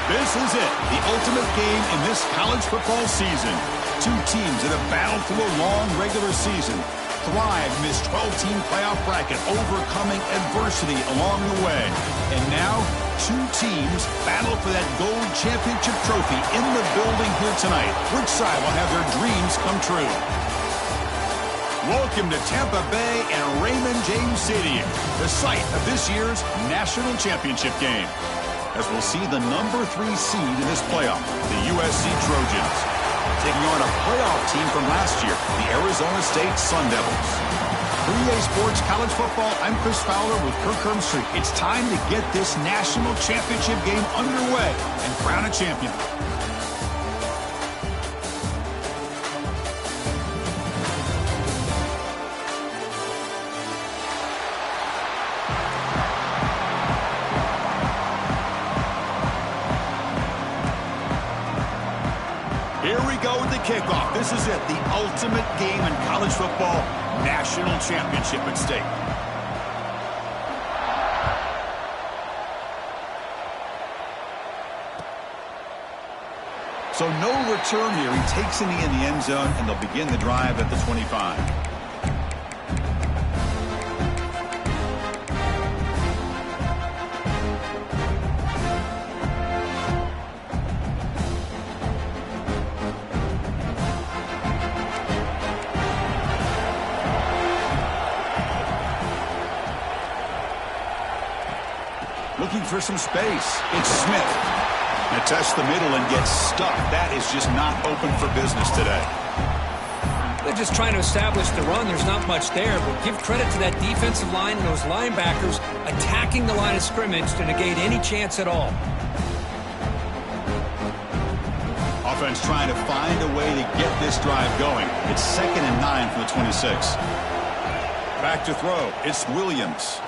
This is it, the ultimate game in this college football season. Two teams that have battled through a long regular season, thrived in this 12-team playoff bracket, overcoming adversity along the way. And now, two teams battle for that gold championship trophy in the building here tonight. Which side will have their dreams come true? Welcome to Tampa Bay and Raymond James Stadium, the site of this year's national championship game. As we'll see the number 3 seed in this playoff, the USC Trojans, taking on a playoff team from last year, the Arizona State Sun Devils. For EA Sports College Football, I'm Chris Fowler with Kirk Herbstreit. It's time to get this national championship game underway and crown a champion. Here we go with the kickoff. This is it, the ultimate game in college football, national championship at stake. So no return here. He takes in the end zone, and they'll begin the drive at the 25. Looking for some space. It's Smith. And tests the middle and gets stuck. That is just not open for business today. They're just trying to establish the run. There's not much there, but give credit to that defensive line and those linebackers attacking the line of scrimmage to negate any chance at all. Offense trying to find a way to get this drive going. It's 2nd and 9 from the 26. Back to throw. It's Williams.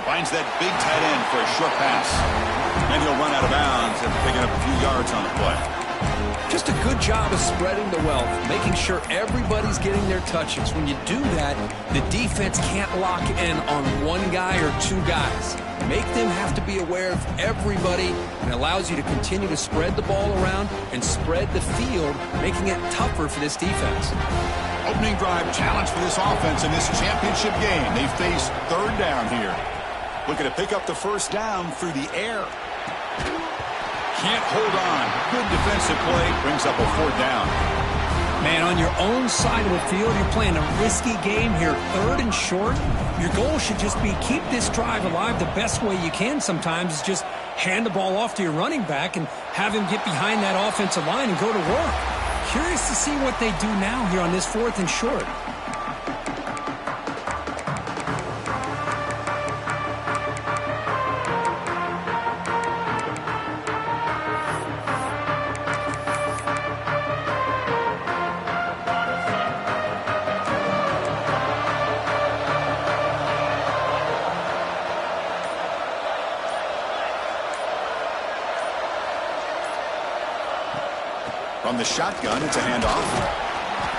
Finds that big tight end for a short pass. And he'll run out of bounds and picking up a few yards on the play. Just a good job of spreading the wealth, making sure everybody's getting their touches. When you do that, the defense can't lock in on one guy or two guys. Make them have to be aware of everybody, and allows you to continue to spread the ball around and spread the field, making it tougher for this defense. Opening drive challenge for this offense in this championship game. They face 3rd down here. Looking to pick up the first down through the air. Can't hold on. Good defensive play. Brings up a 4th down. Man, on your own side of the field, you're playing a risky game here. 3rd and short. Your goal should just be keep this drive alive the best way you can sometimes is just hand the ball off to your running back and have him get behind that offensive line and go to work. Curious to see what they do now here on this 4th and short. From the shotgun, it's a handoff.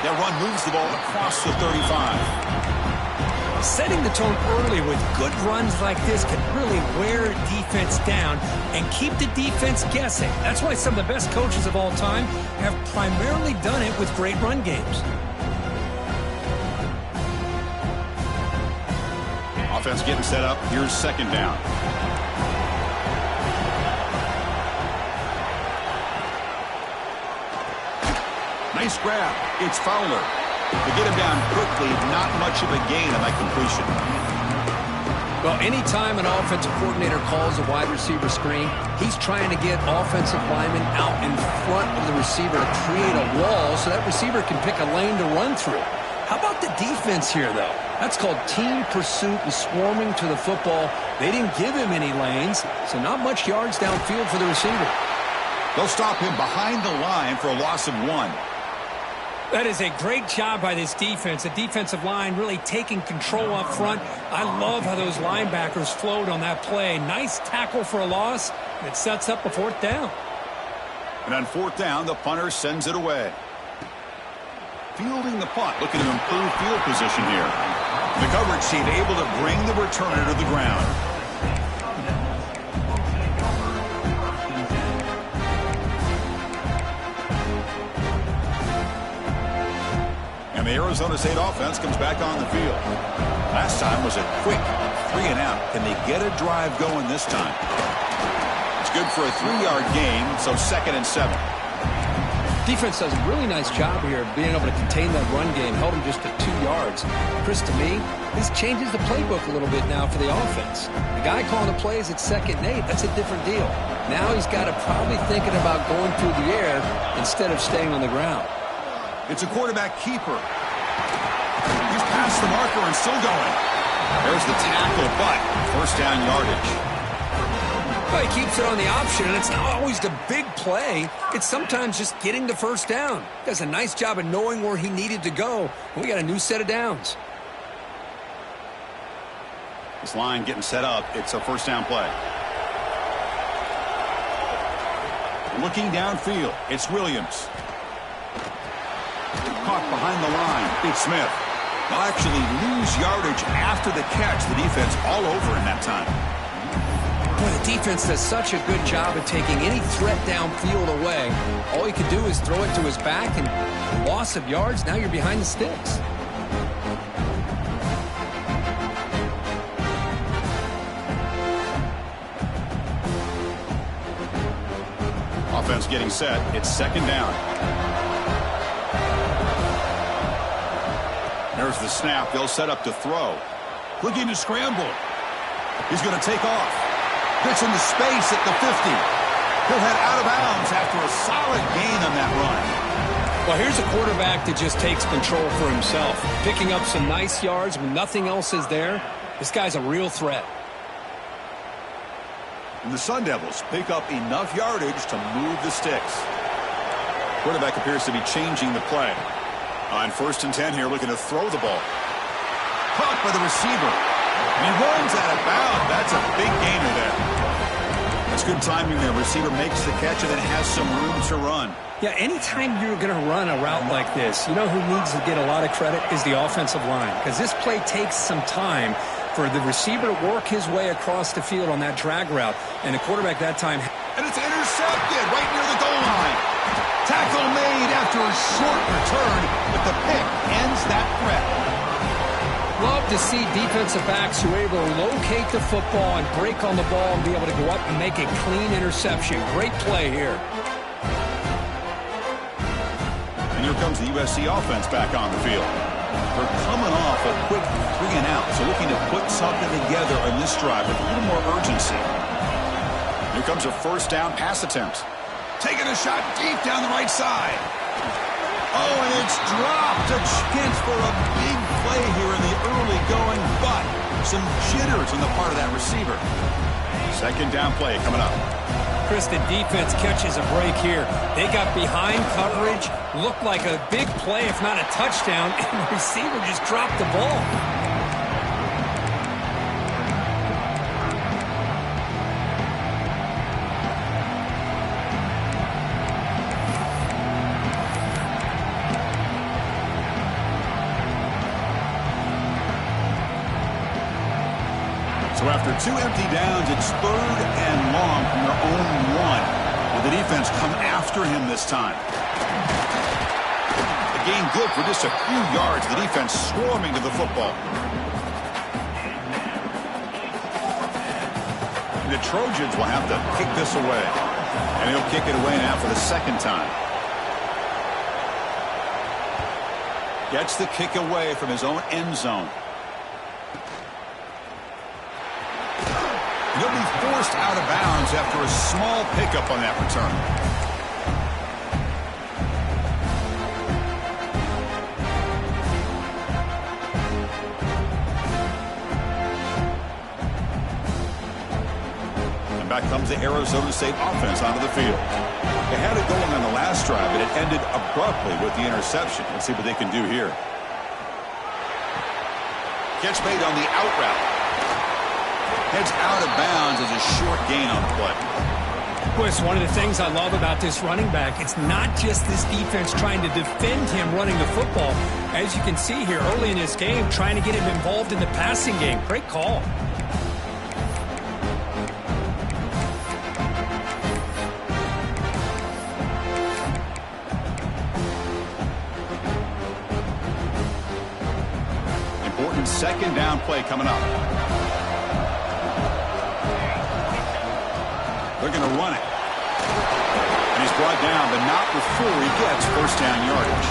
That run moves the ball across the 35. Setting the tone early with good runs like this can really wear a defense down and keep the defense guessing. That's why some of the best coaches of all time have primarily done it with great run games. Offense getting set up. Here's 2nd down. Nice grab. It's Fowler. To get him down quickly, not much of a gain on that completion. Well, anytime an offensive coordinator calls a wide receiver screen, he's trying to get offensive linemen out in front of the receiver to create a wall so that receiver can pick a lane to run through. How about the defense here, though? That's called team pursuit and swarming to the football. They didn't give him any lanes, so not much yards downfield for the receiver. They'll stop him behind the line for a loss of 1. That is a great job by this defense. The defensive line really taking control up front. I love how those linebackers flowed on that play. Nice tackle for a loss. It sets up a 4th down. And on 4th down, the punter sends it away. Fielding the punt, looking to improve field position here. The coverage team able to bring the returner to the ground. the Arizona State offense comes back on the field. Last time was a quick 3 and out. Can they get a drive going this time? It's good for a 3-yard gain, so 2nd and 7. Defense does a really nice job here of being able to contain that run game, held him just at 2 yards. Chris, to me, this changes the playbook a little bit now for the offense. The guy calling the plays at 2nd and 8, that's a different deal. Now he's got to probably thinking about going through the air instead of staying on the ground. It's a quarterback keeper. He's past the marker and still going. There's the tackle, but first down yardage. Well, he keeps it on the option, and it's not always the big play. It's sometimes just getting the first down. He does a nice job of knowing where he needed to go. We got a new set of downs. This line getting set up. It's a first down play. Looking downfield, it's Williams. Caught behind the line. It's Smith. They'll actually lose yardage after the catch. The defense all over in that time. Boy, the defense does such a good job of taking any threat downfield away. All he could do is throw it to his back, and loss of yards, now you're behind the sticks. Offense getting set. It's 2nd down. There's the snap. They'll set up to throw. Looking to scramble. He's going to take off. Gets into space at the 50. He'll head out of bounds after a solid gain on that run. Well, here's a quarterback that just takes control for himself. Picking up some nice yards when nothing else is there. This guy's a real threat. And the Sun Devils pick up enough yardage to move the sticks. Quarterback appears to be changing the play. On 1st and 10 here, looking to throw the ball. Caught by the receiver. And he runs out of bounds. That's a big gainer there. That's good timing there. Receiver makes the catch and then has some room to run. Yeah, anytime you're going to run a route like this, you know who needs to get a lot of credit is the offensive line. Because this play takes some time for the receiver to work his way across the field on that drag route. And the quarterback that time. And it's intercepted right near the goal line. Tackle made after a short return, but the pick ends that threat. Love to see defensive backs who are able to locate the football and break on the ball and be able to go up and make a clean interception. Great play here. And here comes the USC offense back on the field. They're coming off a quick 3 and out, so looking to put something together on this drive with a little more urgency. Here comes a first down pass attempt. Taking a shot deep down the right side. Oh, and it's dropped. A chance for a big play here in the early going, but some jitters on the part of that receiver. 2nd down play coming up. Chris, the defense catches a break here. They got behind coverage, looked like a big play, if not a touchdown, and the receiver just dropped the ball. So after 2 empty downs, it's 3rd and long from their own 1. Will the defense come after him this time? The gain good for just a few yards. The defense swarming to the football. The Trojans will have to kick this away. And he'll kick it away now for the 2nd time. Gets the kick away from his own end zone. He'll be forced out of bounds after a small pickup on that return. And back comes the Arizona State offense onto the field. They had it going on the last drive, but it ended abruptly with the interception. Let's see what they can do here. Catch made on the out route. Heads out of bounds as a short gain on the play. Boy, it's one of the things I love about this running back. It's not just this defense trying to defend him running the football. As you can see here early in this game, trying to get him involved in the passing game. Great call. Trojans' second down play coming up. They're going to run it. And he's brought down, but not before he gets first down yardage.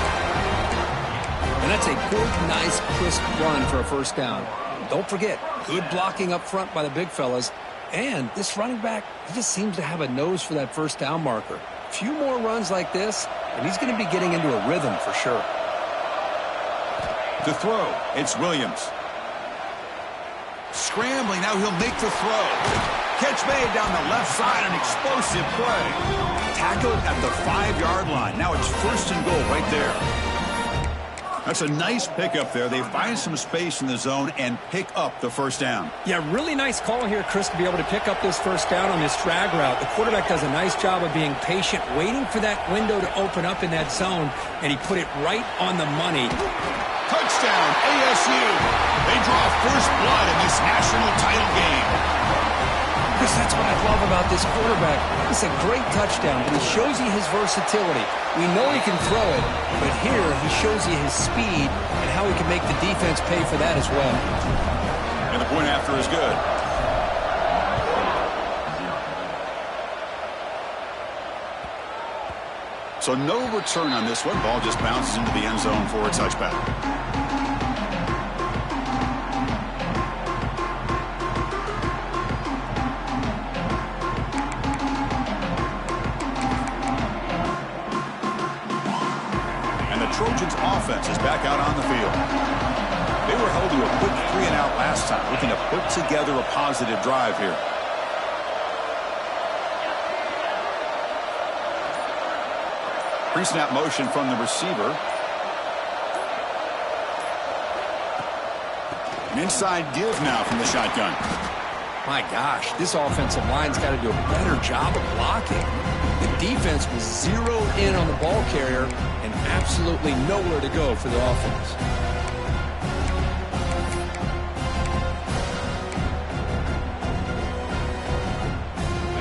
And that's a good, nice, crisp run for a first down. Don't forget, good blocking up front by the big fellas. And this running back, he just seems to have a nose for that first down marker. A few more runs like this, and he's going to be getting into a rhythm for sure. To throw, it's Williams. Scrambling, now he'll make the throw. Catch made down the left side, an explosive play. Tackled at the 5-yard line. Now it's first and goal right there. That's a nice pickup there. They find some space in the zone and pick up the first down. Yeah, really nice call here, Chris, to be able to pick up this first down on this drag route. The quarterback does a nice job of being patient, waiting for that window to open up in that zone, and he put it right on the money. Touchdown, ASU. They draw first blood in this national title game. Chris, that's what I love about this quarterback. It's a great touchdown, but he shows you his versatility. We know he can throw it, but here he shows you his speed and how he can make the defense pay for that as well. And the point after is good. So no return on this one. Ball just bounces into the end zone for a touchback. Trojans offense is back out on the field. They were held to a quick 3-and-out last time, looking to put together a positive drive here. Pre-snap motion from the receiver. An inside give now from the shotgun. My gosh, this offensive line's got to do a better job of blocking. The defense was zeroed in on the ball carrier and absolutely nowhere to go for the offense.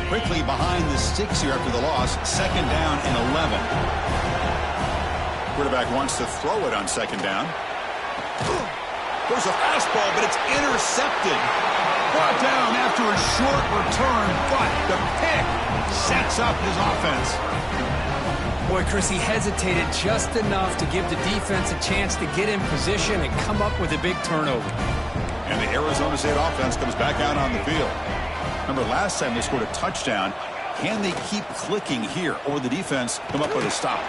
Quickly behind the sticks here after the loss. Second down and 11. Quarterback wants to throw it on second down. There's a fastball, but it's intercepted. Brought down after a short return, but the pick sets up his offense. Boy, Chris, he hesitated just enough to give the defense a chance to get in position and come up with a big turnover. And the Arizona State offense comes back out on the field. Remember, last time they scored a touchdown. Can they keep clicking here, or the defense come up with a stop?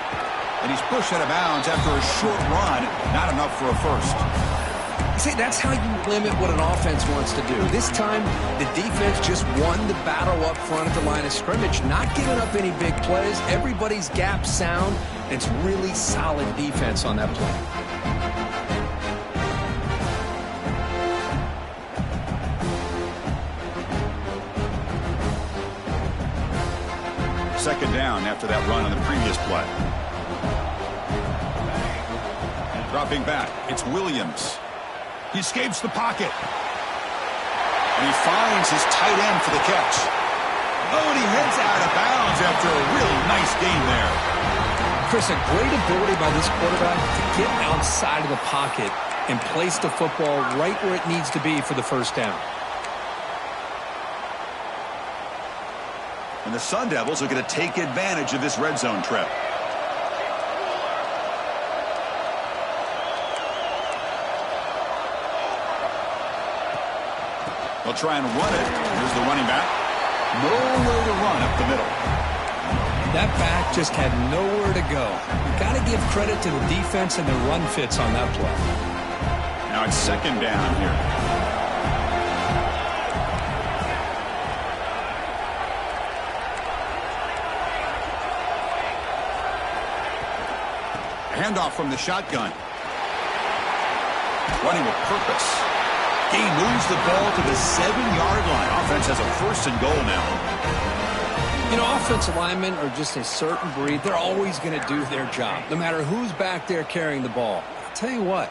And he's pushed out of bounds after a short run. Not enough for a first. See, that's how you limit what an offense wants to do. This time, the defense just won the battle up front at the line of scrimmage, not giving up any big plays. Everybody's gap sound, and it's really solid defense on that play. Second down after that run on the previous play. Dropping back, it's Williams. He escapes the pocket. And he finds his tight end for the catch. Oh, and he heads out of bounds after a really nice gain there. Chris, a great ability by this quarterback to get outside of the pocket and place the football right where it needs to be for the first down. And the Sun Devils are going to take advantage of this red zone trip. They'll try and run it. Here's the running back. Nowhere to run up the middle. That back just had nowhere to go. You got to give credit to the defense and the run fits on that play. Now it's second down here. Handoff from the shotgun. Running with purpose. He moves the ball to the 7-yard line. Offense has a first and goal now. You know, offensive linemen are just a certain breed. They're always going to do their job, no matter who's back there carrying the ball. I'll tell you what,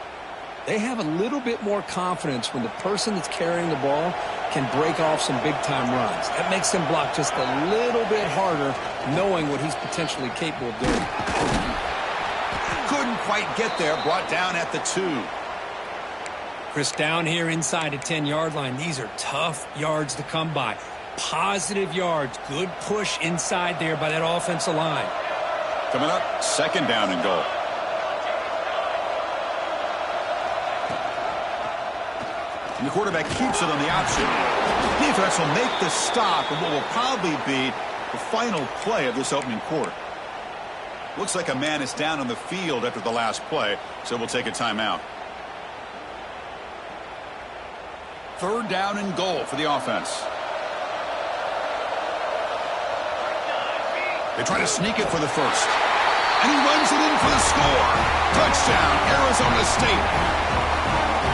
they have a little bit more confidence when the person that's carrying the ball can break off some big-time runs. That makes them block just a little bit harder, knowing what he's potentially capable of doing. Couldn't quite get there. Brought down at the 2. Chris, down here inside the 10-yard line, these are tough yards to come by. Positive yards. Good push inside there by that offensive line. Coming up, 2nd down and goal. And the quarterback keeps it on the option. Defense will make the stop of what will probably be the final play of this opening quarter. Looks like a man is down on the field after the last play, so we'll take a timeout. 3rd down and goal for the offense. They try to sneak it for the first. And he runs it in for the score. Touchdown, Arizona State.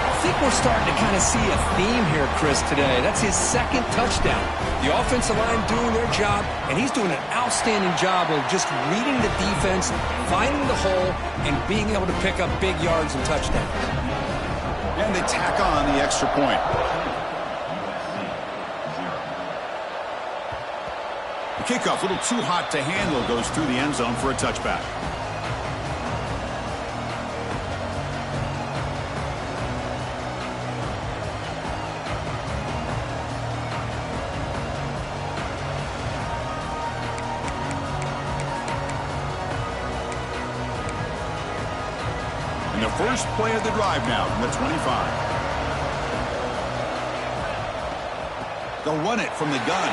I think we're starting to kind of see a theme here, Chris, today. That's his 2nd touchdown. The offensive line doing their job, and he's doing an outstanding job of just reading the defense, finding the hole, and being able to pick up big yards and touchdowns. And they tack on the extra point. The kickoff, a little too hot to handle, goes through the end zone for a touchback. And the first play of the drive now from the 25. They'll run it from the gun.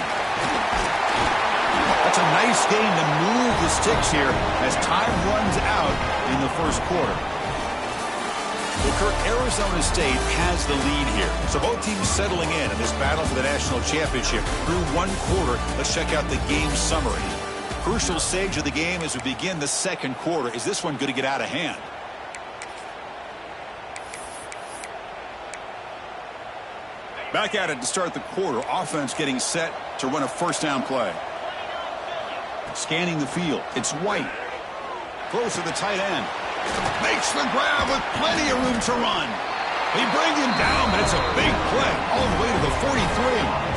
That's a nice game to move the sticks here as time runs out in the first quarter. Well, Kirk, Arizona State has the lead here. So both teams settling in this battle for the national championship through 1 quarter. Let's check out the game summary. Crucial stage of the game as we begin the 2nd quarter. Is this one going to get out of hand? Back at it to start the quarter. Offense getting set to run a 1st down play. Scanning the field. It's White. Close to the tight end. Makes the grab with plenty of room to run. They bring him down, but it's a big play all the way to the 43.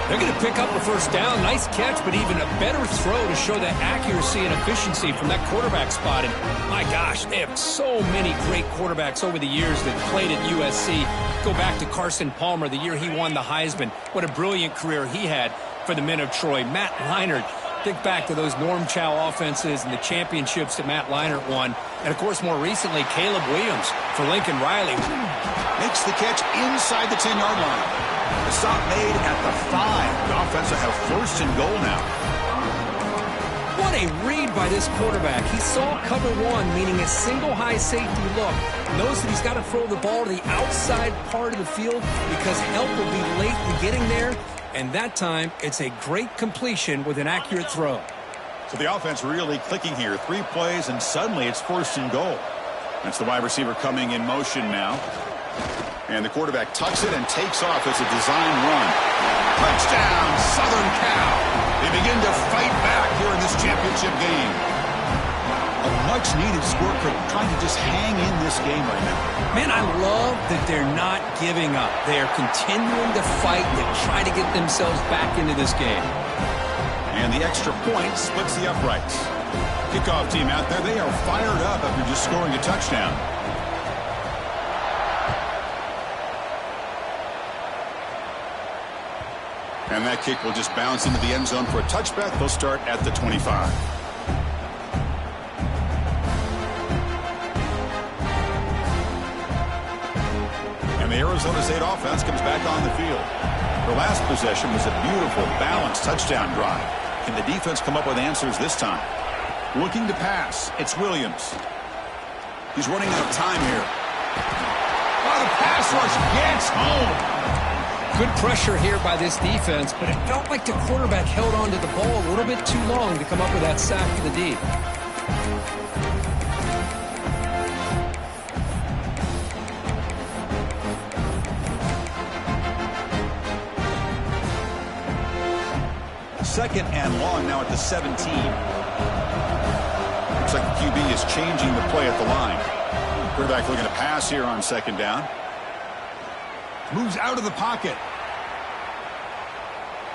They're going to pick up a 1st down. Nice catch, but even a better throw to show that accuracy and efficiency from that quarterback spot. And my gosh, they have so many great quarterbacks over the years that played at USC. Go back to Carson Palmer, the year he won the Heisman. What a brilliant career he had for the men of Troy. Matt Leinart. Think back to those Norm Chow offenses and the championships that Matt Leinart won. And, of course, more recently, Caleb Williams for Lincoln Riley. Makes the catch inside the 10-yard line. The stop made at the 5. The offense will have 1st and goal now. What a read by this quarterback. He saw cover 1, meaning a single high safety look. Knows that he's got to throw the ball to the outside part of the field because help will be late in getting there. And that time, it's a great completion with an accurate throw. So the offense really clicking here. 3 plays, and suddenly it's 1st and goal. That's the wide receiver coming in motion now. And the quarterback tucks it and takes off as a design run. Touchdown, Southern Cal. They begin to fight back here in this championship game. A much-needed score, trying to just hang in this game right now. Man, I love that they're not giving up. They are continuing to fight and try to get themselves back into this game. And the extra point splits the uprights. Kickoff team out there, they are fired up after just scoring a touchdown. And that kick will just bounce into the end zone for a touchback. They'll start at the 25. And the Arizona State offense comes back on the field. The last possession was a beautiful, balanced touchdown drive. Can the defense come up with answers this time? Looking to pass. It's Williams. He's running out of time here. Oh, the pass rush gets home. Good pressure here by this defense, but it felt like the quarterback held on to the ball a little bit too long to come up with that sack for the D. Second and long now at the 17. Looks like the QB is changing the play at the line. Quarterback looking to pass here on 2nd down. Moves out of the pocket.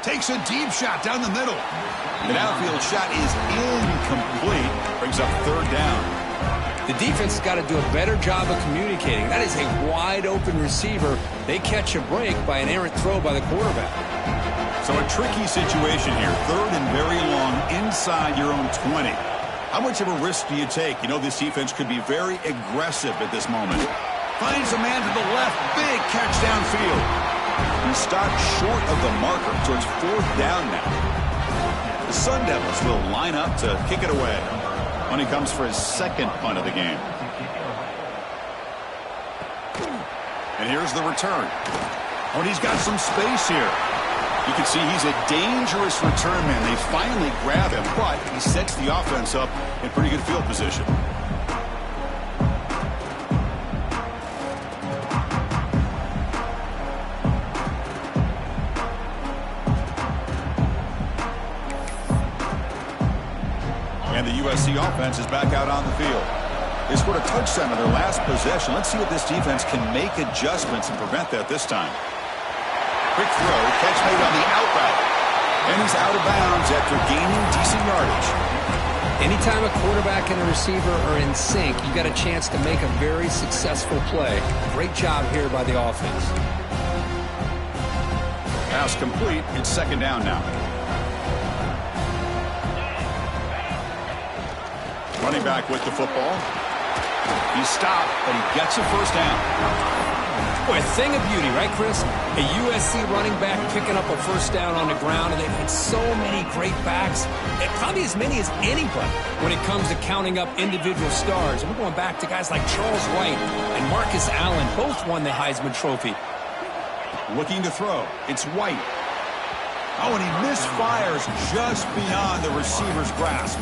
Takes a deep shot down the middle. The downfield shot is incomplete. Brings up 3rd down. The defense has got to do a better job of communicating. That is a wide-open receiver. They catch a break by an errant throw by the quarterback. So a tricky situation here. 3rd and very long inside your own 20. How much of a risk do you take? You know this defense could be very aggressive at this moment. Finds a man to the left. Big catch downfield. He stopped short of the marker, so it's 4th down now. The Sun Devils will line up to kick it away when he comes for his 2nd punt of the game. And here's the return. Oh, and he's got some space here. You can see he's a dangerous return man. They finally grab him, but he sets the offense up in pretty good field position. And the USC offense is back out on the field. They scored a touchdown in their last possession. Let's see if this defense can make adjustments and prevent that this time. Quick throw, catch made on the out route. And he's out of bounds after gaining decent yardage. Anytime a quarterback and a receiver are in sync, you got a chance to make a very successful play. Great job here by the offense. Pass complete. It's 2nd down now. Running back with the football. He stopped, but he gets a 1st down. Boy, a thing of beauty, right, Chris? A USC running back picking up a 1st down on the ground, and they've had so many great backs, and probably as many as anybody when it comes to counting up individual stars. And we're going back to guys like Charles Wright and Marcus Allen. Both won the Heisman Trophy. Looking to throw. It's White. Oh, and he misfires just beyond the receiver's grasp.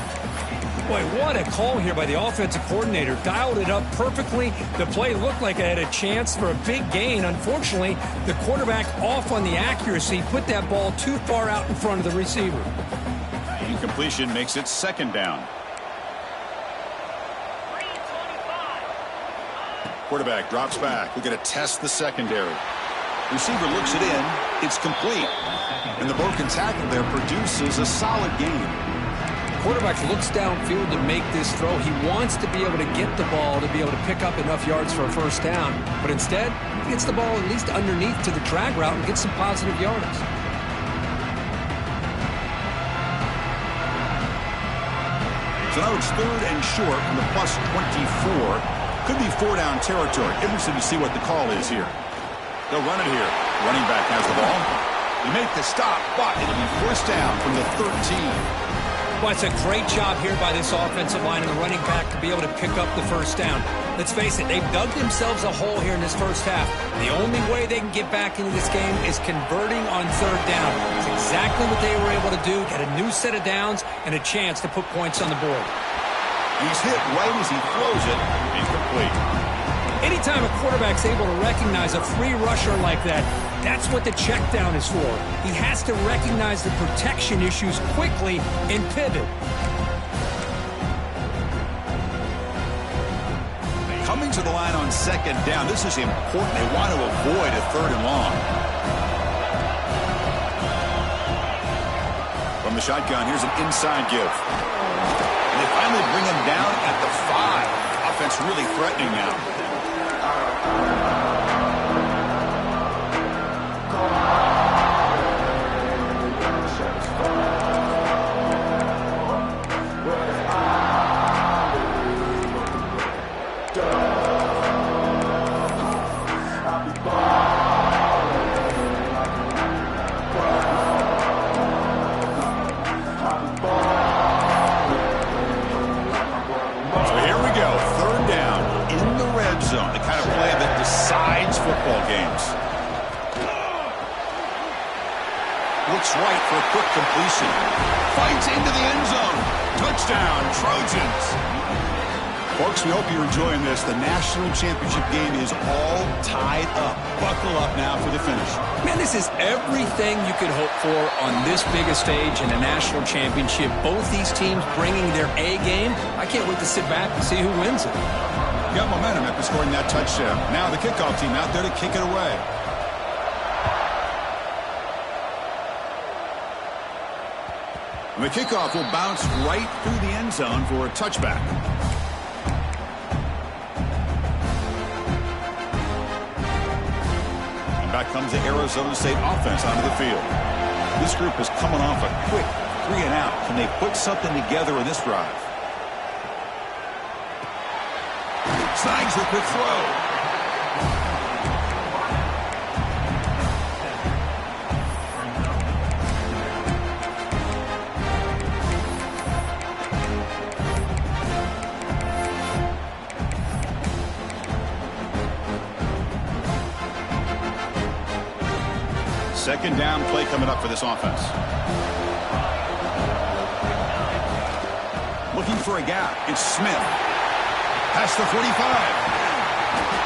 Boy, what a call here by the offensive coordinator. Dialed it up perfectly. The play looked like it had a chance for a big gain. Unfortunately, the quarterback off on the accuracy, put that ball too far out in front of the receiver. Incompletion makes it 2nd down. Quarterback drops back. We're going to test the secondary. Receiver looks it in. It's complete. And the broken tackle there produces a solid gain. Quarterback looks downfield to make this throw. He wants to be able to get the ball to be able to pick up enough yards for a 1st down. But instead, he gets the ball at least underneath to the drag route and gets some positive yardage. So now it's 3rd and short from the plus 24. Could be 4-down territory. Interested to see what the call is here. They'll run it here. Running back has the ball. They make the stop, but it'll be 1st down from the 13. Well, it's a great job here by this offensive line and the running back to be able to pick up the 1st down. Let's face it, they've dug themselves a hole here in this 1st half. The only way they can get back into this game is converting on 3rd down. It's exactly what they were able to do, get a new set of downs and a chance to put points on the board. He's hit right as he throws it. Incomplete. Anytime a quarterback's able to recognize a free rusher like that, that's what the check down is for. He has to recognize the protection issues quickly and pivot. Coming to the line on 2nd down. This is important. They want to avoid a 3rd and long. From the shotgun, here's an inside give. And they finally bring him down at the 5. Offense really threatening now. Football games. Looks right for a quick completion. Fights into the end zone. Touchdown, Trojans. Folks, we hope you're enjoying this. The national championship game is all tied up. Buckle up now for the finish. Man, this is everything you could hope for on this biggest stage in a national championship. Both these teams bringing their A game. I can't wait to sit back and see who wins it. Got momentum after scoring that touchdown. Now the kickoff team out there to kick it away. And the kickoff will bounce right through the end zone for a touchback. comes the Arizona State offense onto the field. This group is coming off a quick 3-and-out. Can they put something together in this drive? Snags the quick throw. Second down play coming up for this offense. Looking for a gap. It's Smith. Past the 45.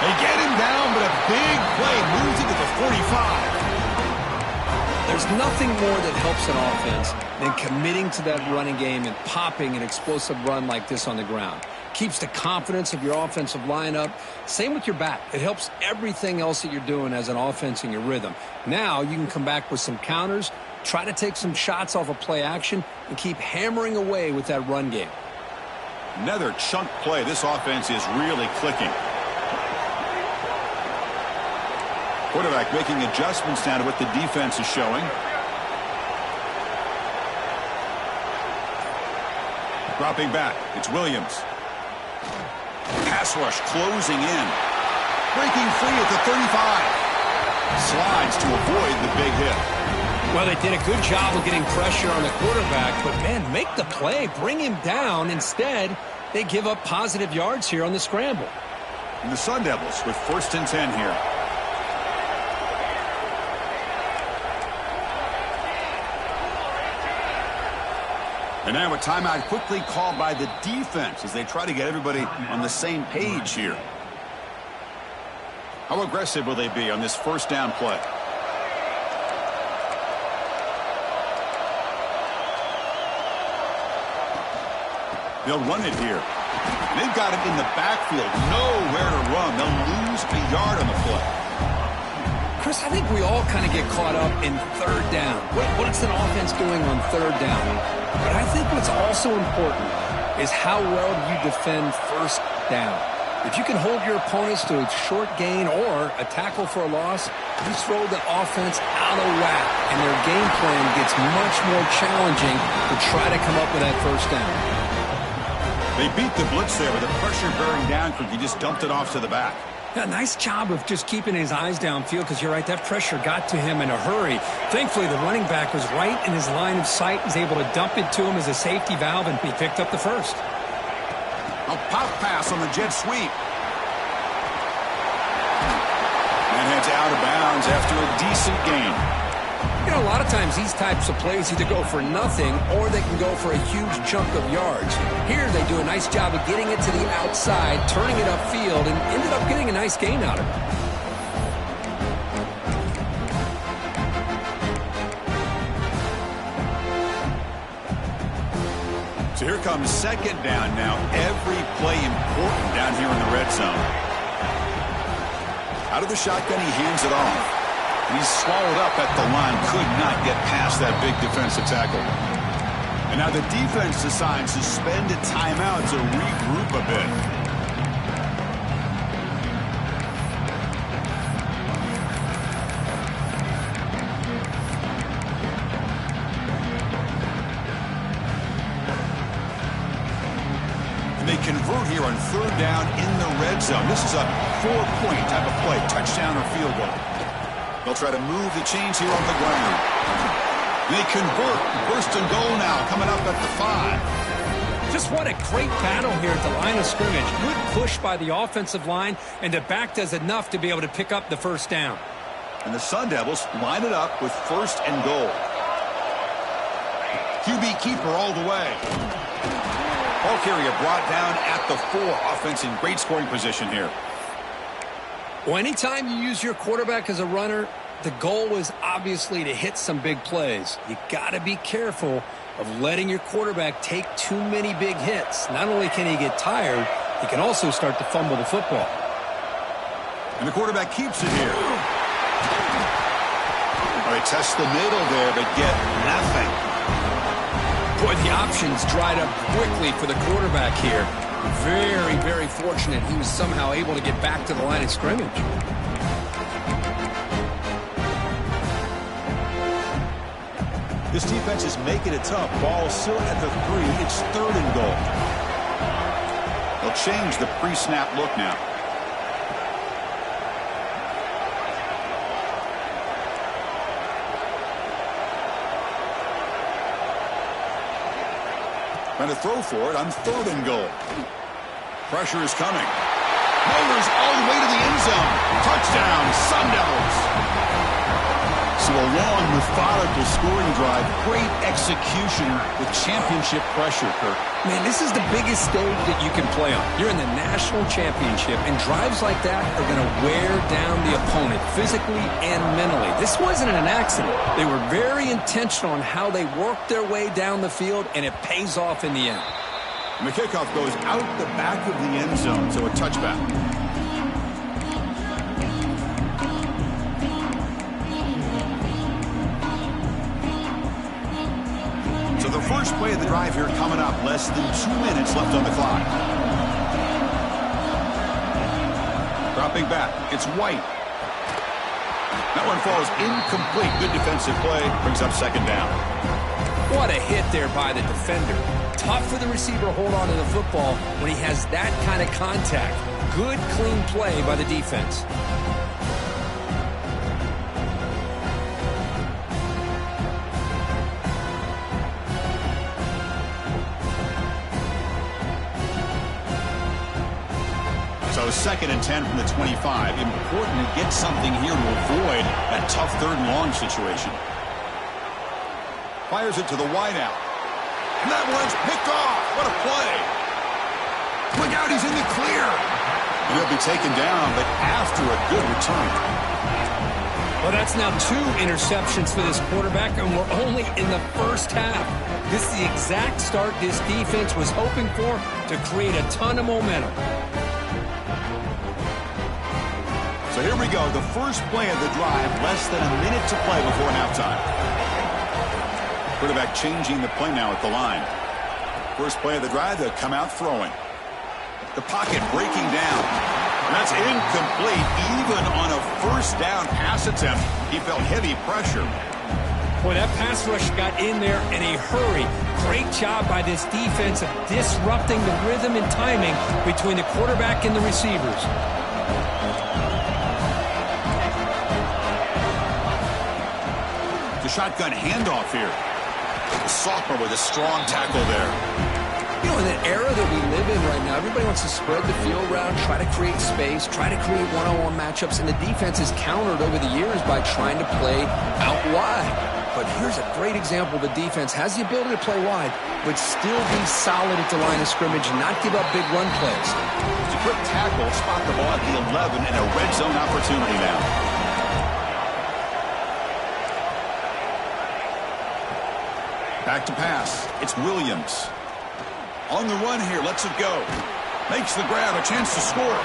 They get him down, but a big play moves it to the 45. There's nothing more that helps an offense than committing to that running game and popping an explosive run like this on the ground. Keeps the confidence of your offensive lineup. Same with your back. It helps everything else that you're doing as an offense in your rhythm. Now you can come back with some counters, try to take some shots off of play action, and keep hammering away with that run game. Another chunk play. This offense is really clicking. Quarterback making adjustments now to what the defense is showing. Dropping back. It's Williams. Pass rush closing in. Breaking free at the 35. Slides to avoid the big hit. Well, they did a good job of getting pressure on the quarterback, but, man, make the play. Bring him down. Instead, they give up positive yards here on the scramble. And the Sun Devils with 1st and 10 here. And now a timeout quickly called by the defense as they try to get everybody on the same page here. How aggressive will they be on this 1st down play? They'll run it here. They've got it in the backfield. Nowhere to run. They'll lose a yard on the play. Chris, I think we all kind of get caught up in 3rd down. What's an offense doing on 3rd down? But I think what's also important is how well you defend 1st down. If you can hold your opponents to a short gain or a tackle for a loss, you throw the offense out of whack, and their game plan gets much more challenging to try to come up with that 1st down. They beat the blitz there with the pressure bearing down. He just dumped it off to the back. Yeah, nice job of just keeping his eyes downfield because you're right, that pressure got to him in a hurry. Thankfully, the running back was right in his line of sight, was able to dump it to him as a safety valve, and he picked up the 1st. A pop pass on the jet sweep. And heads out of bounds after a decent gain. You know, a lot of times these types of plays either go for nothing or they can go for a huge chunk of yards. Here they do a nice job of getting it to the outside, turning it upfield, and ended up getting a nice gain out of it. So here comes 2nd down now. Every play important down here in the red zone. Out of the shotgun, he hands it off. He's swallowed up at the line. Could not get past that big defensive tackle. And now the defense decides to spend a timeout to regroup a bit. And they convert here on 3rd down in the red zone. This is a 4-point type of play, touchdown or field goal. They'll try to move the chains here on the ground. They convert. 1st and goal now, coming up at the 5. Just what a great battle here at the line of scrimmage. Good push by the offensive line, and the back does enough to be able to pick up the 1st down. And the Sun Devils line it up with 1st and goal. QB keeper all the way. Ball carrier brought down at the 4. Offense in great scoring position here. Well, anytime you use your quarterback as a runner, the goal is obviously to hit some big plays. You got to be careful of letting your quarterback take too many big hits. Not only can he get tired, he can also start to fumble the football. And the quarterback keeps it here. All right, test the middle there, but get nothing. Boy, the options dried up quickly for the quarterback here. Very, very fortunate he was somehow able to get back to the line of scrimmage. This defense is making it tough. Ball still at the 3. It's 3rd and goal. They'll change the pre-snap look now. Trying to throw for it on 3rd and goal. Pressure is coming. Motors all the way to the end zone. Touchdown, Sun Devils. So a long, methodical scoring drive. Great execution with championship pressure, Kirk. Man, this is the biggest stage that you can play on. You're in the national championship, and drives like that are going to wear down the opponent physically and mentally. This wasn't an accident. They were very intentional on how they worked their way down the field, and it pays off in the end. And the kickoff goes out the back of the end zone, so a touchback. So the first play of the drive here coming up, less than 2 minutes left on the clock. Dropping back, it's White. That one falls incomplete. Good defensive play, brings up 2nd down. What a hit there by the defender. Tough for the receiver to hold on to the football when he has that kind of contact. Good, clean play by the defense. So 2nd and 10 from the 25. Important to get something here to avoid that tough 3rd and long situation. Fires it to the wideout. And that one's picked off. What a play. Look out, he's in the clear. And he'll be taken down, but after a good return. Well, that's now 2 interceptions for this quarterback, and we're only in the first half. This is the exact start this defense was hoping for to create a ton of momentum. So here we go, the first play of the drive, less than a minute to play before halftime. Quarterback changing the play now at the line. First play of the drive, they'll come out throwing. The pocket breaking down. And that's incomplete. Even on a 1st down pass attempt, he felt heavy pressure. Boy, that pass rush got in there in a hurry. Great job by this defense of disrupting the rhythm and timing between the quarterback and the receivers. The shotgun handoff here. The sophomore with a strong tackle there. You know, in the era that we live in right now, everybody wants to spread the field around, try to create space, try to create one-on-one matchups, and the defense is countered over the years by trying to play out wide. But here's a great example. The defense has the ability to play wide, but still be solid at the line of scrimmage and not give up big run plays. It's a quick tackle, spot the ball at the 11, and a red zone opportunity now. Back to pass. It's Williams. On the run here. Lets it go. Makes the grab. A chance to score.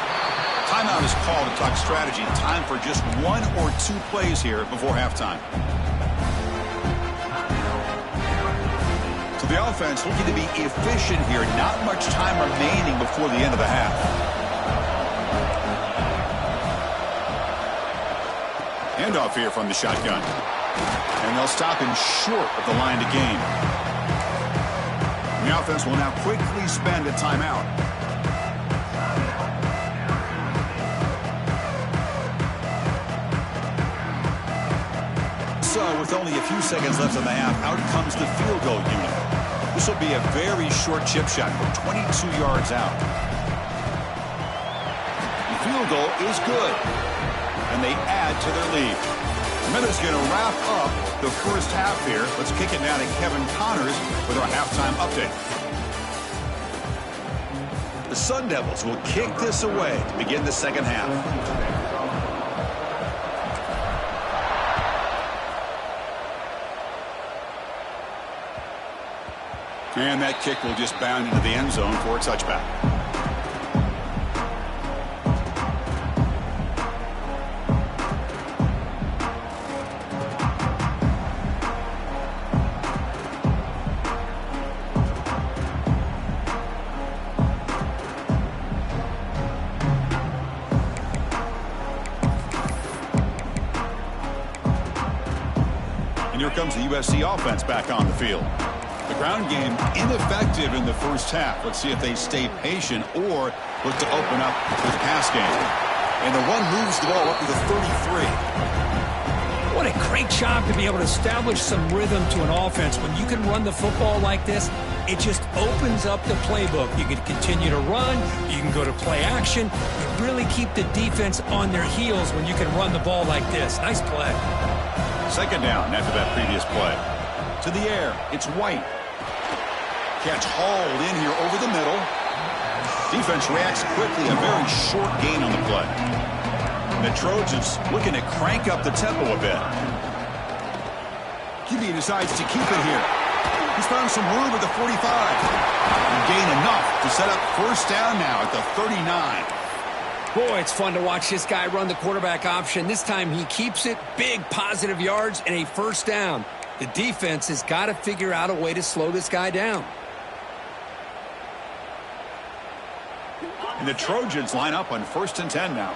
Timeout is called to talk strategy. Time for just 1 or 2 plays here before halftime. So the offense looking to be efficient here. Not much time remaining before the end of the half. Handoff here from the shotgun. And they'll stop him short of the line to gain. And the offense will now quickly spend a timeout. So with only a few seconds left in the half, out comes the field goal unit. This will be a very short chip shot from 22 yards out. The field goal is good. And they add to their lead. The minute's going to wrap up the first half here. Let's kick it now to Kevin Connors with our halftime update. The Sun Devils will kick this away to begin the second half. And that kick will just bound into the end zone for a touchback. comes the USC offense back on the field. The ground game ineffective in the first half. Let's see if they stay patient or look to open up with the pass game. And the run moves the ball up to the 33. What a great job to be able to establish some rhythm to an offense. When you can run the football like this, it just opens up the playbook. You can continue to run. You can go to play action. You really keep the defense on their heels when you can run the ball like this. Nice play. Second down after that previous play. To the air. It's White. Catch hauled in here over the middle. Defense reacts quickly. A very short gain on the play. The Trojans looking to crank up the tempo a bit. QB decides to keep it here. He's found some room at the 45. And gain enough to set up first down now at the 39. Boy, it's fun to watch this guy run the quarterback option. This time he keeps it. Big positive yards and a first down. The defense has got to figure out a way to slow this guy down. And the Trojans line up on 1st and 10 now.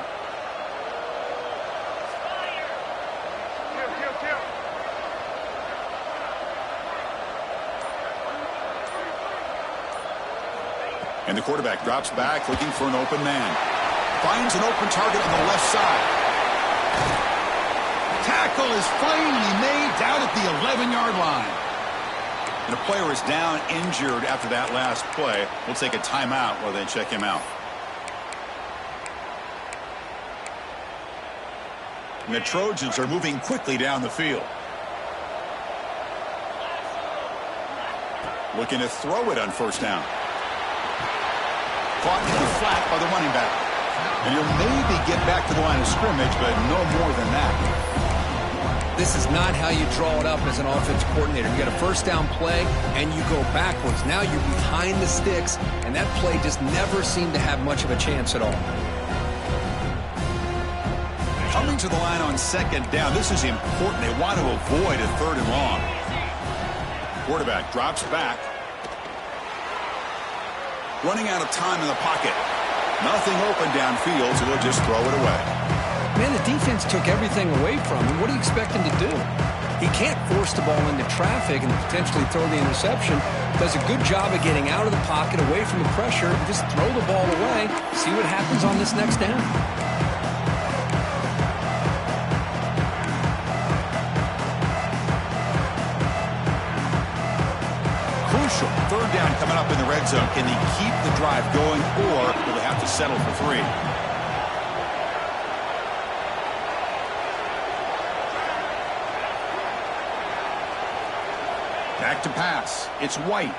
And the quarterback drops back looking for an open man. Finds an open target on the left side. Tackle is finally made down at the 11-yard line. And the player is down injured after that last play. We'll take a timeout while they check him out. And the Trojans are moving quickly down the field. Looking to throw it on first down. Caught in the flat by the running back. And he'll maybe get back to the line of scrimmage, but no more than that. This is not how you draw it up as an offense coordinator. You got a first down play, and you go backwards. Now you're behind the sticks, and that play just never seemed to have much of a chance at all. Coming to the line on second down, this is important. They want to avoid a 3rd and long. Quarterback drops back. Running out of time in the pocket. Nothing open downfield, so they'll just throw it away. Man, the defense took everything away from him. What do you expect him to do? He can't force the ball into traffic and potentially throw the interception. Does a good job of getting out of the pocket, away from the pressure, and just throw the ball away. See what happens on this next down. Crucial. 3rd down coming up in the red zone. Can they keep the drive going, or will they have to settle for 3? Back to pass. It's White.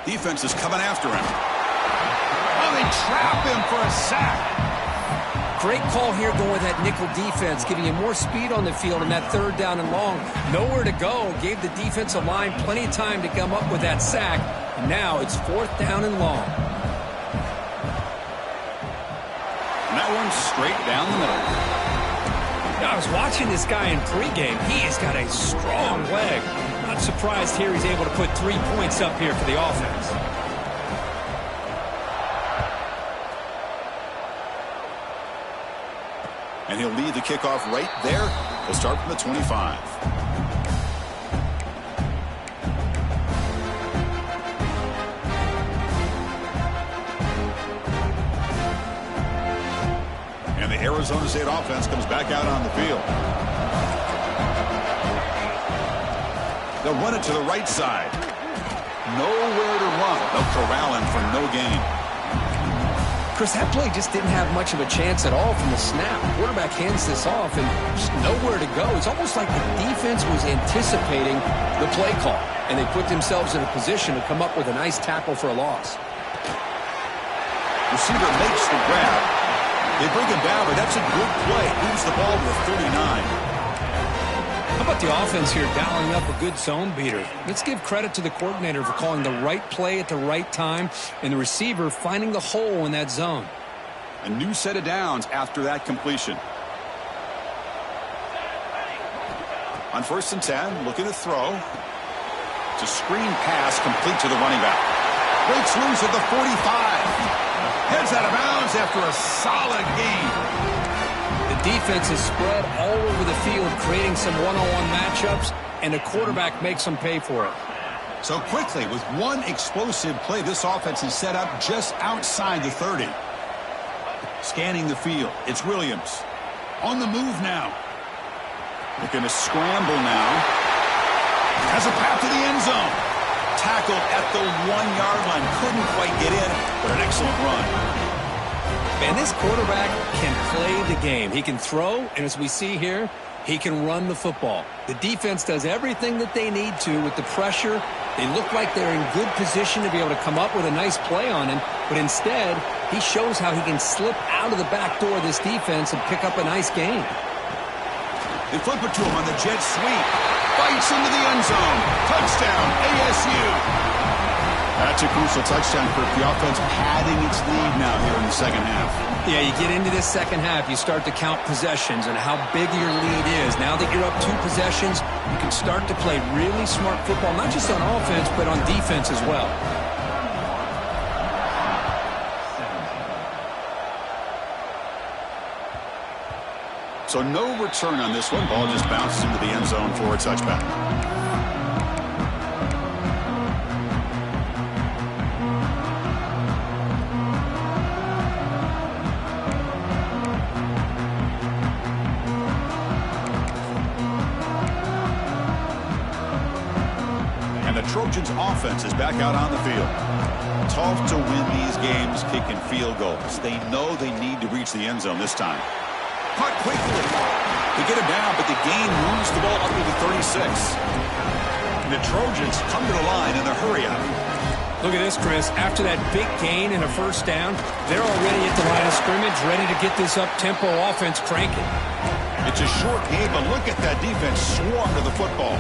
Defense is coming after him. Oh, they trap him for a sack. Great call here going with that nickel defense, giving you more speed on the field in that 3rd down and long. Nowhere to go. Gave the defensive line plenty of time to come up with that sack. And now it's 4th down and long. And that one's straight down the middle. Now, I was watching this guy in pregame. He has got a strong leg. Not surprised here he's able to put 3 points up here for the offense. And he'll lead the kickoff right there. He'll start from the 25. And the Arizona State offense comes back out on the field. They'll run it to the right side. Nowhere to run. They'll corral him for no gain. Chris, that play just didn't have much of a chance at all from the snap. The quarterback hands this off and just nowhere to go. It's almost like the defense was anticipating the play call, and they put themselves in a position to come up with a nice tackle for a loss. Receiver makes the grab. They bring him down, but that's a good play. Moves the ball to the 39. How about the offense here dialing up a good zone beater? Let's give credit to the coordinator for calling the right play at the right time and the receiver finding the hole in that zone. A new set of downs after that completion. On 1st and 10, looking to throw. It's a screen pass complete to the running back. Breaks loose at the 45. Heads out of bounds after a solid gain. The defense is spread all over the field, creating some one-on-one matchups, and the quarterback makes them pay for it. So quickly, with one explosive play, this offense is set up just outside the 30. Scanning the field, it's Williams. On the move now. They're going to scramble now. Has a path to the end zone. Tackled at the 1-yard line. Couldn't quite get in, but an excellent run. Man, this quarterback can play the game. He can throw, and as we see here, he can run the football. The defense does everything that they need to with the pressure. They look like they're in good position to be able to come up with a nice play on him, but instead, he shows how he can slip out of the back door of this defense and pick up a nice gain. They flip it to him on the jet sweep. Bites into the end zone. Touchdown, ASU. That's a crucial touchdown, Kirk. The offense padding its lead now here in the second half. Yeah, you get into this second half, you start to count possessions and how big your lead is. Now that you're up 2 possessions, you can start to play really smart football, not just on offense, but on defense as well. So no return on this one. Ball just bounces into the end zone for a touchback. And the Trojans' offense is back out on the field. Tough to win these games kicking field goals. They know they need to reach the end zone this time. Caught quickly. They get him down, but the gain moves the ball up to the 36. And the Trojans come to the line in a hurry up. Look at this, Chris. After that big gain and a first down, they're already at the line of scrimmage, ready to get this up-tempo offense cranking. It's a short game, but look at that defense swarm to the football.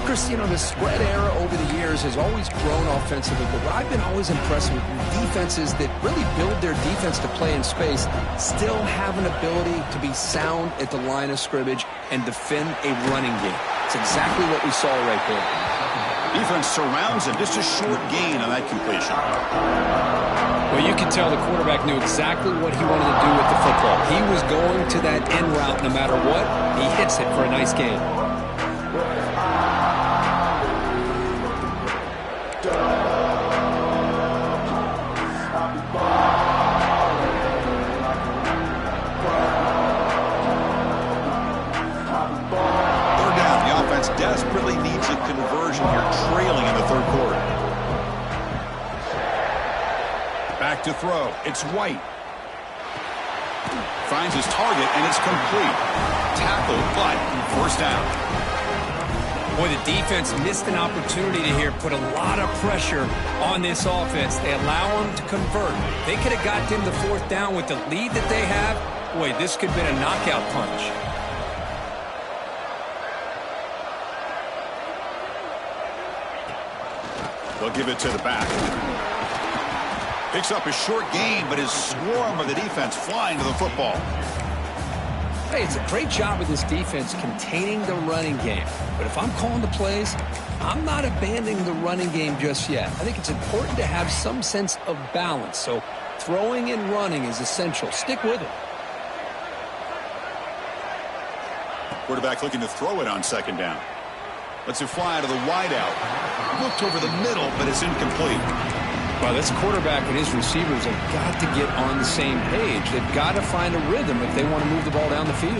Chris, you know, the spread era over the years has always grown offensively, but what I've been always impressed with defenses that really build their defense to play in space still have an ability to be sound at the line of scrimmage and defend a running game. It's exactly what we saw right there. Defense surrounds him. Just a short gain on that completion. Well, you can tell the quarterback knew exactly what he wanted to do with the football. He was going to that end route no matter what. He hits it for a nice gain. Desperately needs a conversion here, trailing in the third quarter. Back to throw. It's White. Finds his target, and it's complete. Tackled, but first down. Boy, the defense missed an opportunity to here put a lot of pressure on this offense. They allow them to convert. They could have got them the 4th down with the lead that they have. Boy, this could have been a knockout punch. They'll give it to the back. Picks up a short gain, but his swarm of the defense flying to the football. Hey, it's a great job of this defense containing the running game. But if I'm calling the plays, I'm not abandoning the running game just yet. I think it's important to have some sense of balance. So throwing and running is essential. Stick with it. Quarterback looking to throw it on second down. Lets it fly out of the wideout. Looked over the middle, but it's incomplete. Well, this quarterback and his receivers have got to get on the same page. They've got to find a rhythm if they want to move the ball down the field.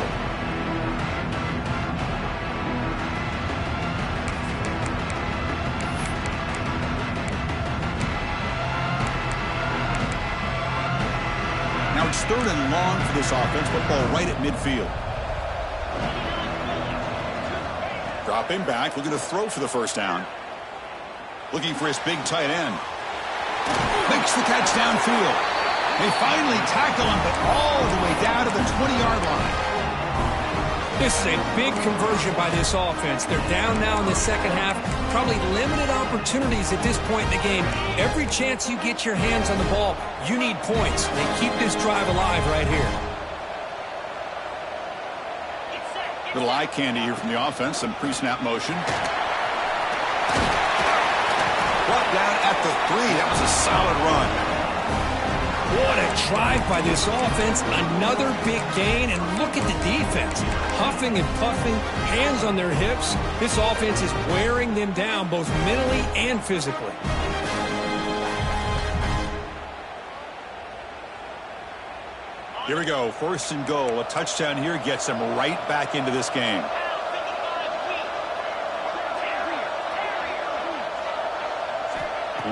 Now it's 3rd and long for this offense. Football right at midfield. Dropping back, looking to throw for the first down. Looking for his big tight end. Makes the catch downfield. They finally tackle him, but all the way down to the 20-yard line. This is a big conversion by this offense. They're down now in the second half. Probably limited opportunities at this point in the game. Every chance you get your hands on the ball, you need points. They keep this drive alive right here. Little eye candy here from the offense. Some pre-snap motion. Brought down at the 3. That was a solid run. What a drive by this offense. Another big gain, and look at the defense. Huffing and puffing, hands on their hips. This offense is wearing them down both mentally and physically. Here we go, 1st and goal. A touchdown here gets them right back into this game.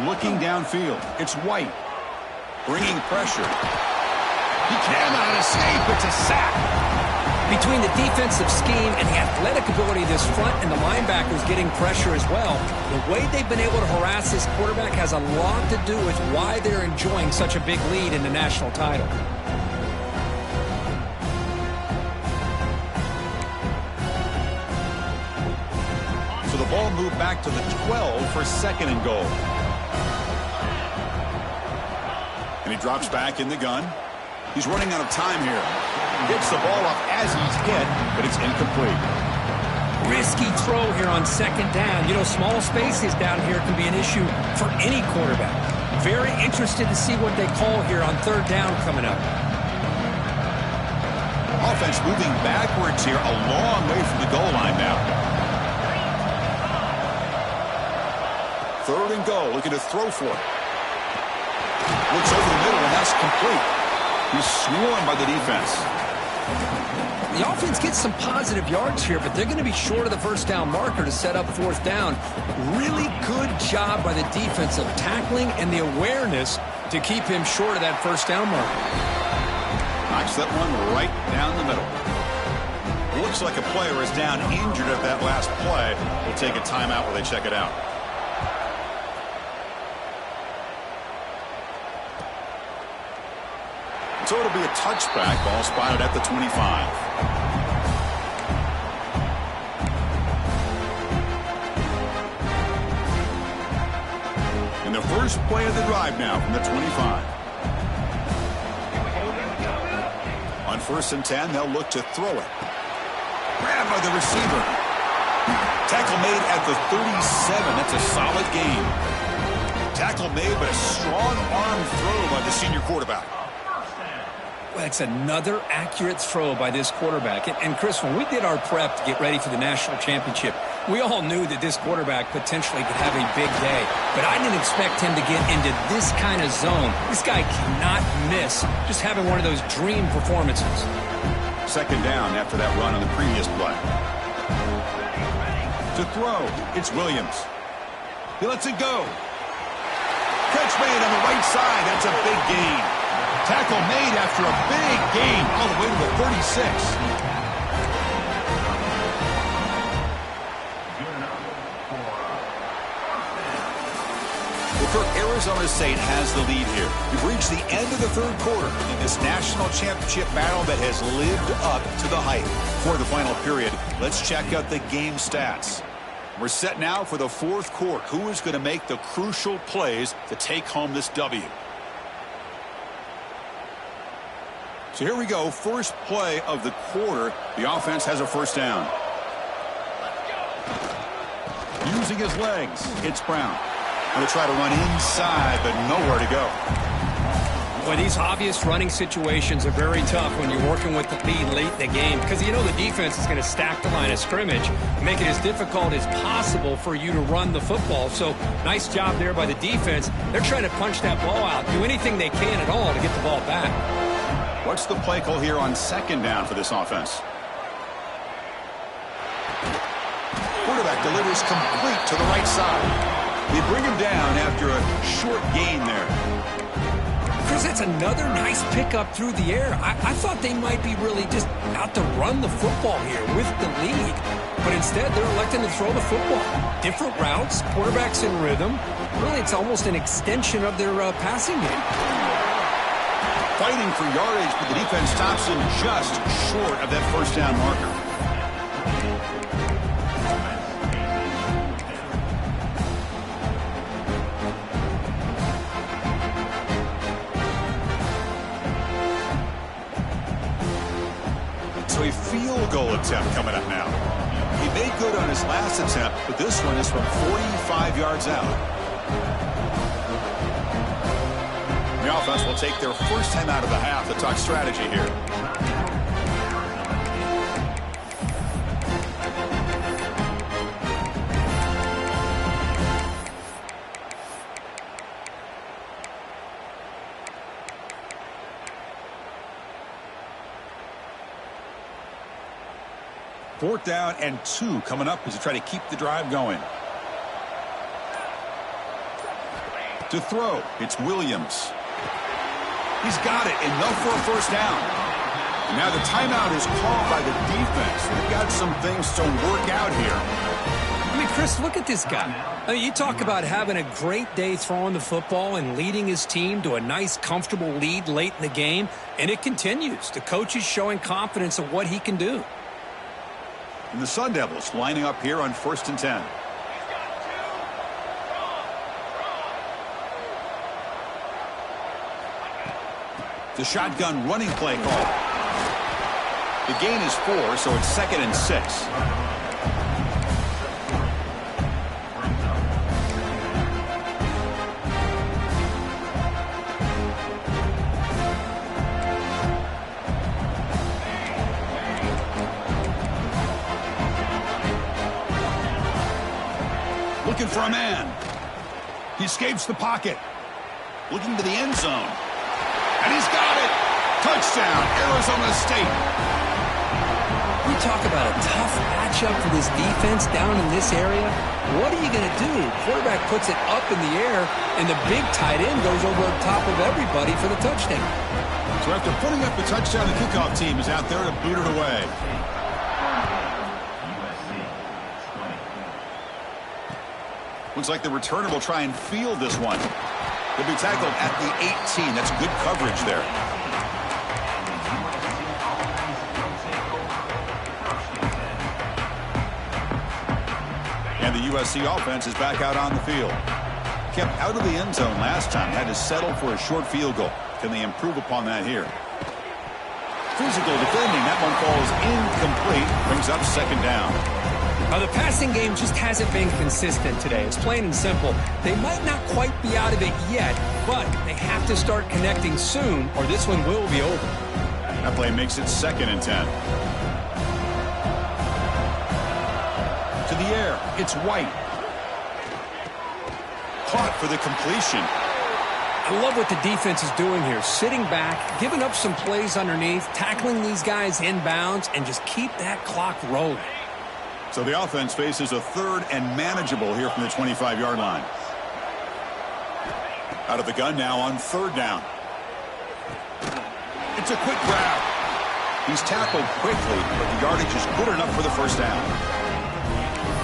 Looking downfield, it's White. Bringing pressure. He cannot escape. It's a sack. Between the defensive scheme and the athletic ability of this front and the linebackers getting pressure as well, the way they've been able to harass this quarterback has a lot to do with why they're enjoying such a big lead in the national title. So the ball moved back to the 12 for 2nd and goal. And he drops back in the gun. He's running out of time here. Gets the ball off as he's hit, but it's incomplete. Risky throw here on 2nd down. You know, small spaces down here can be an issue for any quarterback. Very interested to see what they call here on 3rd down coming up. Offense moving backwards here, a long way from the goal line now. 3rd and goal, looking to throw for it. Looks over the middle, and that's complete. He's swarmed by the defense. The offense gets some positive yards here, but they're going to be short of the 1st down marker to set up 4th down. Really good job by the defense of tackling and the awareness to keep him short of that 1st down marker. Knocks that one right down the middle. Looks like a player is down injured at that last play. We'll take a timeout while they check it out. So it'll be a touchback. Ball spotted at the 25. And the first play of the drive now from the 25. On 1st and 10, they'll look to throw it. Grabbed by the receiver. Tackle made at the 37. That's a solid gain. Tackle made, but a strong arm throw by the senior quarterback. Well, that's another accurate throw by this quarterback. And Chris, when we did our prep to get ready for the national championship, we all knew that this quarterback potentially could have a big day. But I didn't expect him to get into this kind of zone. This guy cannot miss just having one of those dream performances. 2nd down after that run on the previous play. To throw, it's Williams. He lets it go. Catch made on the right side. That's a big gain. Tackle made after a big gain all the way to the 36. Well, Kirk, Arizona State has the lead here. We've reached the end of the 3rd quarter in this national championship battle that has lived up to the hype. For the final period, let's check out the game stats. We're set now for the 4th quarter. Who is going to make the crucial plays to take home this W? So here we go, first play of the quarter. The offense has a 1st down. Using his legs, it's Brown. Going to try to run inside, but nowhere to go. Well, these obvious running situations are very tough when you're working with the lead late in the game because you know the defense is going to stack the line of scrimmage and make it as difficult as possible for you to run the football. So nice job there by the defense. They're trying to punch that ball out, do anything they can at all to get the ball back. What's the play call here on 2nd down for this offense? Quarterback delivers complete to the right side. They bring him down after a short gain there. Chris, that's another nice pickup through the air. I thought they might be really just out to run the football here with the lead. But instead, they're electing to throw the football. Different routes, quarterbacks in rhythm. Really, it's almost an extension of their passing game. Fighting for yardage, but the defense stops him just short of that 1st down marker. So a field goal attempt coming up now. He made good on his last attempt, but this one is from 45 yards out. The offense will take their first time out of the half to talk strategy here. Fourth down and 2 coming up as you try to keep the drive going. To throw, it's Williams. He's got it, enough for a first down. And now the timeout is called by the defense. They've got some things to work out here. I mean, Chris, look at this guy. I mean, you talk about having a great day throwing the football and leading his team to a nice, comfortable lead late in the game, and it continues. The coach is showing confidence of what he can do. And the Sun Devils lining up here on 1st and 10. The shotgun running play call. The gain is 4, so it's 2nd and 6. Looking for a man. He escapes the pocket. Looking to the end zone. And he's got it. Touchdown, Arizona State. We talk about a tough matchup for this defense down in this area. What are you going to do? Quarterback puts it up in the air, and the big tight end goes over the top of everybody for the touchdown. So after putting up the touchdown, the kickoff team is out there to boot it away. Looks like the returner will try and field this one. He'll be tackled at the 18. That's good coverage there. And the USC offense is back out on the field. Kept out of the end zone last time. Had to settle for a short field goal. Can they improve upon that here? Physical defending. That one falls incomplete. Brings up 2nd down. Now, the passing game just hasn't been consistent today. It's plain and simple. They might not quite be out of it yet, but they have to start connecting soon, or this one will be over. That play makes it 2nd and 10. To the air, it's White. Caught for the completion. I love what the defense is doing here. Sitting back, giving up some plays underneath, tackling these guys inbounds, and just keep that clock rolling. So the offense faces a 3rd and manageable here from the 25-yard line. Out of the gun now on 3rd down. It's a quick grab. He's tackled quickly, but the yardage is good enough for the first down.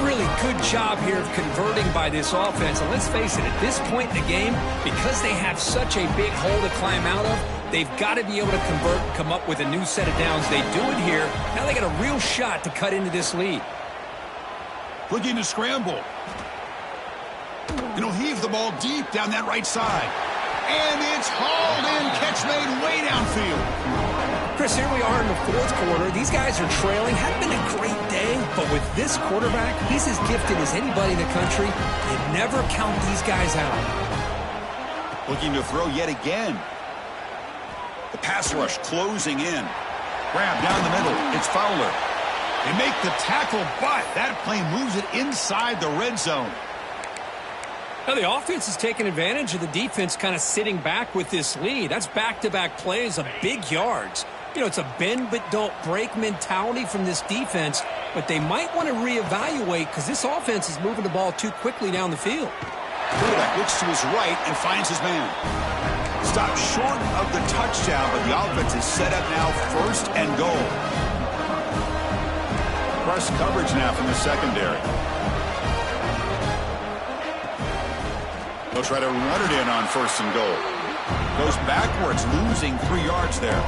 Really good job here of converting by this offense. And let's face it, at this point in the game, because they have such a big hole to climb out of, they've got to be able to convert and come up with a new set of downs. They do it here. Now they got a real shot to cut into this lead. Looking to scramble. And he'll heave the ball deep down that right side. And it's hauled in. Catch made way downfield. Chris, here we are in the 4th quarter. These guys are trailing. Hadn't been a great day, but with this quarterback, he's as gifted as anybody in the country. You never count these guys out. Looking to throw yet again. The pass rush closing in. Grab down the middle. It's Fowler. They make the tackle, but that play moves it inside the red zone. Now the offense is taking advantage of the defense kind of sitting back with this lead. That's back-to-back plays of big yards. You know, it's a bend but don't break mentality from this defense, but they might want to reevaluate because this offense is moving the ball too quickly down the field. Quarterback looks to his right and finds his man. Stopped short of the touchdown, but the offense is set up now 1st and goal. Press coverage now from the secondary. They'll try to run it in on 1st and goal. Goes backwards, losing 3 yards there.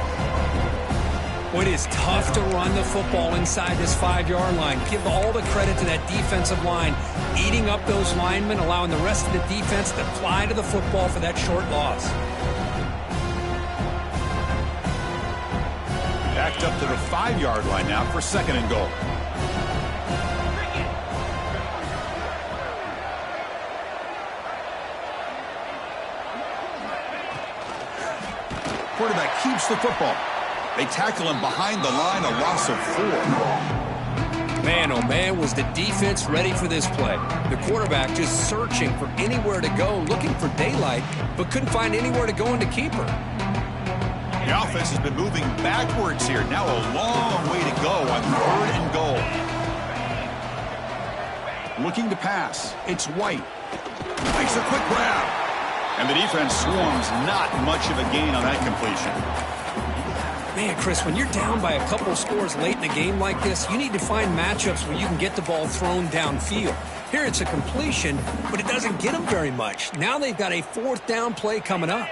Well, it is tough to run the football inside this 5-yard line. Give all the credit to that defensive line, eating up those linemen, allowing the rest of the defense to fly to the football for that short loss. Backed up to the 5-yard line now for 2nd and goal. quarterback keeps the football. They tackle him behind the line, a loss of 4. Man, oh man, was the defense ready for this play. The quarterback just searching for anywhere to go, looking for daylight, but couldn't find anywhere to go into keeper. The offense has been moving backwards here. Now a long way to go on 3rd and goal. Looking to pass. It's White. Makes a quick grab. And the defense swarms. Not much of a gain on that completion. Man, Chris, when you're down by a couple scores late in the game like this, you need to find matchups where you can get the ball thrown downfield. Here it's a completion, but it doesn't get them very much. Now they've got a 4th down play coming up.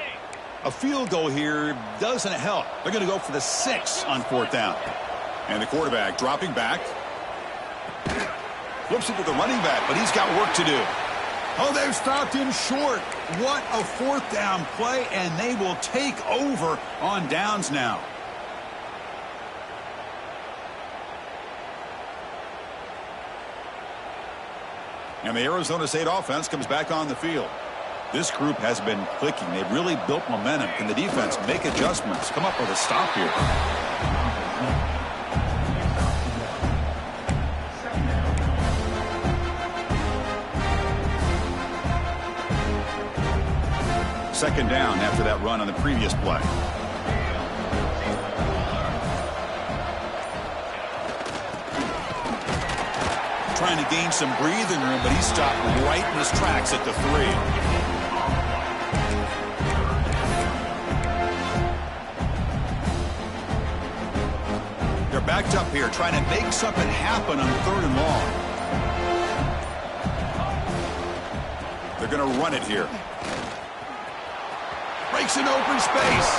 A field goal here doesn't help. They're going to go for the 6 on 4th down. And the quarterback dropping back. Flips it to the running back, but he's got work to do. Oh, they've stopped him short. What a 4th down play, and they will take over on downs now. And the Arizona State offense comes back on the field. This group has been clicking. They've really built momentum. Can the defense make adjustments? Come up with a stop here. Second down after that run on the previous play. Trying to gain some breathing room, but he stopped right in his tracks at the 3. They're backed up here, trying to make something happen on 3rd and long. They're going to run it here. Breaks an open space.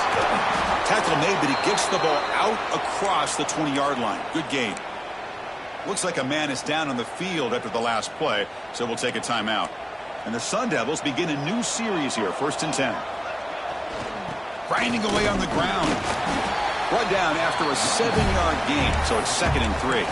Tackle made, but he gets the ball out across the 20-yard line. Good gain. Looks like a man is down on the field after the last play, so we'll take a timeout. And the Sun Devils begin a new series here, 1st and 10. Grinding away on the ground. Brought down after a 7-yard gain, so it's 2nd and 3.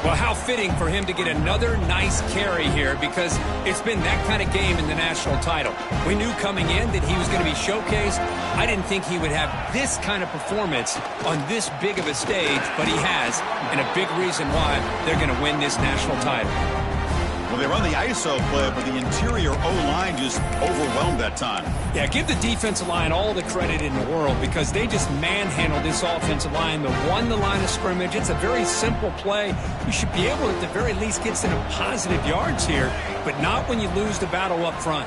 Well, how fitting for him to get another nice carry here, because it's been that kind of game in the national title. We knew coming in that he was going to be showcased. I didn't think he would have this kind of performance on this big of a stage, but he has, and a big reason why they're going to win this national title. Well, they run the ISO play, but the interior O-line just overwhelmed that time. Yeah, give the defensive line all the credit in the world, because they just manhandled this offensive line that won the line of scrimmage. It's a very simple play. You should be able to, at the very least, get some positive yards here, but not when you lose the battle up front.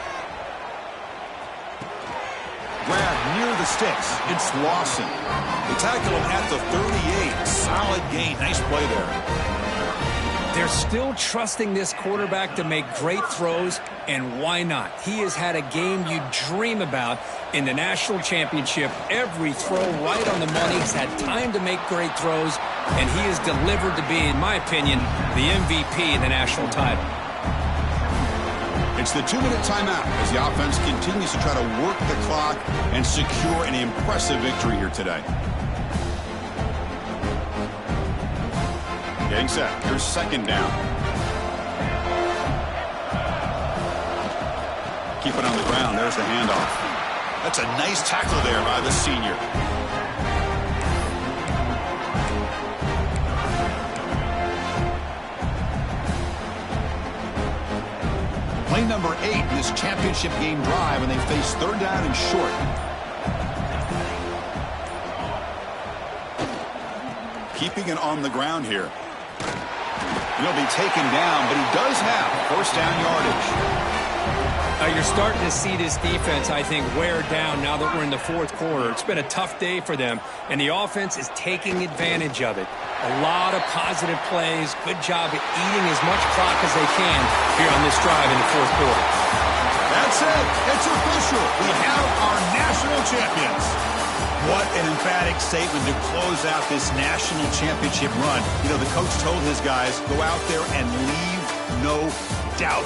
Grab near the sticks. It's Lawson. They tackle him at the 38. Solid gain. Nice play there. They're still trusting this quarterback to make great throws, and why not? He has had a game you dream about in the national championship. Every throw right on the money. He's had time to make great throws, and he has delivered to be, in my opinion, the MVP in the national title. It's the 2-minute timeout as the offense continues to try to work the clock and secure an impressive victory here today. Getting set. Here's 2nd down. Keep it on the ground. There's the handoff. That's a nice tackle there by the senior. Play number 8 in this championship game drive, and they face 3rd down and short. Keeping it on the ground here. He'll be taken down, but he does have 1st down yardage. You're starting to see this defense, I think, wear down now that we're in the 4th quarter. It's been a tough day for them, and the offense is taking advantage of it. A lot of positive plays. Good job at eating as much clock as they can here on this drive in the 4th quarter. That's it. It's official. We have our national champions. What an emphatic statement to close out this national championship run. You know, the coach told his guys, go out there and leave no doubt.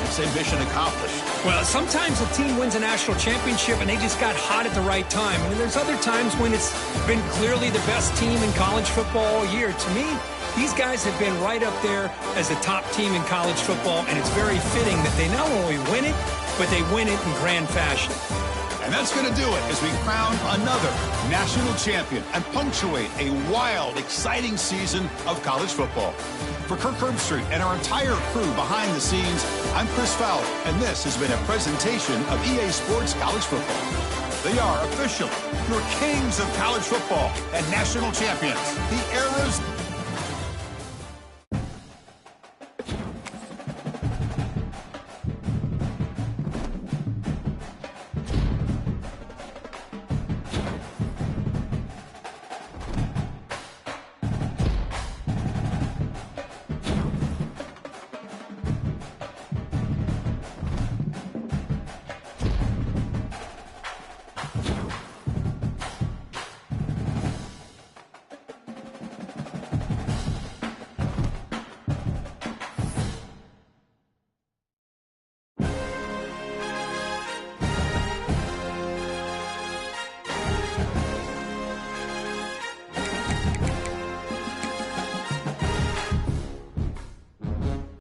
It's a mission accomplished. Well, sometimes a team wins a national championship and they just got hot at the right time. I mean, there's other times when it's been clearly the best team in college football all year. To me, these guys have been right up there as the top team in college football, and it's very fitting that they not only win it, but they win it in grand fashion. And that's going to do it as we crown another national champion and punctuate a wild, exciting season of college football. For Kirk Herbstreit and our entire crew behind the scenes, I'm Chris Fowler, and this has been a presentation of EA Sports College Football. They are officially your kings of college football and national champions, the era's